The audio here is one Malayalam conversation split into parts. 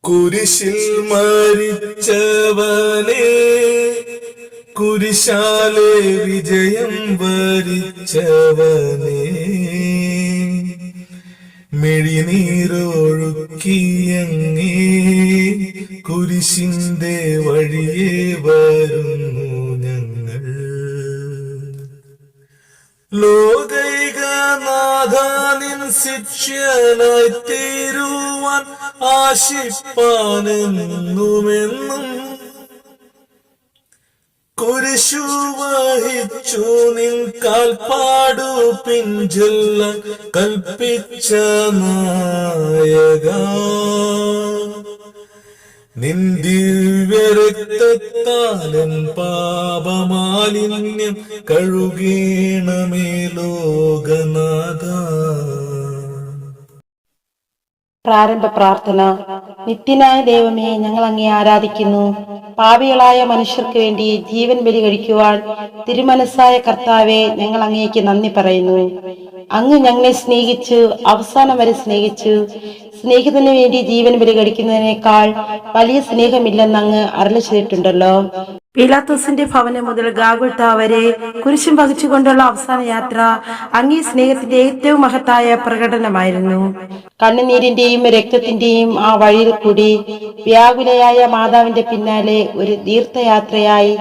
കുരിശിൽ മരിച്ചവനെ, കുരിശാലെ വിജയം വരിച്ചവനെ, മിഴിനീരൊഴുക്കിയങ്ങേ കുരിശിന്റെ വഴിയെ വരുന്നു ഞങ്ങൾ. ലോകൈകനാഥനിൻ ശിഷ്യനായി തീരുവാൻ ആശിപ്പാനെന്നുമെന്നും കുരിശു വഹിച്ചു നിൻ കാൽപ്പാടു പിഞ്ചൊല്ലാൻ കൽപ്പിച്ച നായക, നിൻ ദിവ്യരക്തത്താലൻ പാപമാലിന്യം കഴുകേണമേ ലോകനാഥ. പ്രാരംഭ പ്രാർത്ഥന. നിത്യനായ ദൈവമേ, ഞങ്ങൾ അങ്ങേ ആരാധിക്കുന്നു. പാപികളായ മനുഷ്യർക്ക് വേണ്ടി ജീവൻ ബലി കഴിക്കുവാൻ തിരുമനസ്സായ കർത്താവെ, ഞങ്ങൾ അങ്ങേക്ക് നന്ദി പറയുന്നു. അങ്ങ് ഞങ്ങളെ സ്നേഹിച്ചു, അവസാനം വരെ സ്നേഹിച്ചു. സ്നേഹിതന് വേണ്ടി ജീവൻ ബലി കഴിക്കുന്നതിനേക്കാൾ വലിയ സ്നേഹമില്ലെന്ന് അങ്ങ് അരുളി ചെയ്തിട്ടുണ്ടല്ലോ. പീലാത്തോസിന്റെ ഭവനം മുതൽ ഗാഗുൽത്ത വരെ കുരിശും വഹിച്ചുകൊണ്ടുള്ള അവസാന യാത്ര അങ്ങേ സ്നേഹത്തിന്റെ ഏറ്റവും മഹത്തായ പ്രകടനമായിരുന്നു. കണ്ണുനീരിന്റെയും രക്തത്തിന്റെയും ആ വഴിയിൽ കൂടി വ്യാകുലയായ മാതാവിന്റെ പിന്നാലെ ഒരു തീർത്ഥയാത്രയായി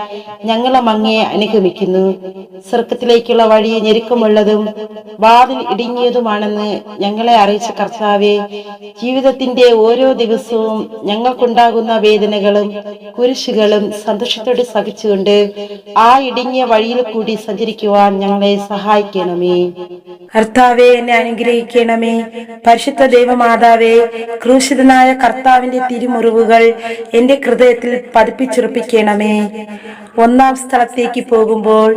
ഞങ്ങളും അങ്ങേ അനുഗമിക്കുന്നു. സ്വർഗത്തിലേക്കുള്ള വഴി ഞെരുക്കമുള്ളതും വാതിൽ ഇടുങ്ങിയതുമാണെന്ന് ഞങ്ങളെ അറിയിച്ച കർത്താവേ, ജീവിതത്തിന്റെ ഓരോ ദിവസവും ഞങ്ങൾക്കുണ്ടാകുന്ന വേദനകളും കുരിശുകളും സന്തോഷത്തോടെ സഹിച്ചുകൊണ്ട് ആ ഇടുങ്ങിയ വഴിയിൽ കൂടി സഞ്ചരിക്കുവാൻ ഞങ്ങളെ സഹായിക്കണമേ. കർത്താവെ, എന്നെ അനുഗ്രഹിക്കണമേ. പരിശുദ്ധ ദൈവമാതാവേ, ക്രൂശിതനായ കർത്താവിന്റെ തിരുമുറിവുകൾ എന്റെ ഹൃദയത്തിൽ പതിപ്പിച്ചുറപ്പിക്കണമേ. ഒന്നാം സ്ഥലത്തേക്ക് പോകുമ്പോൾ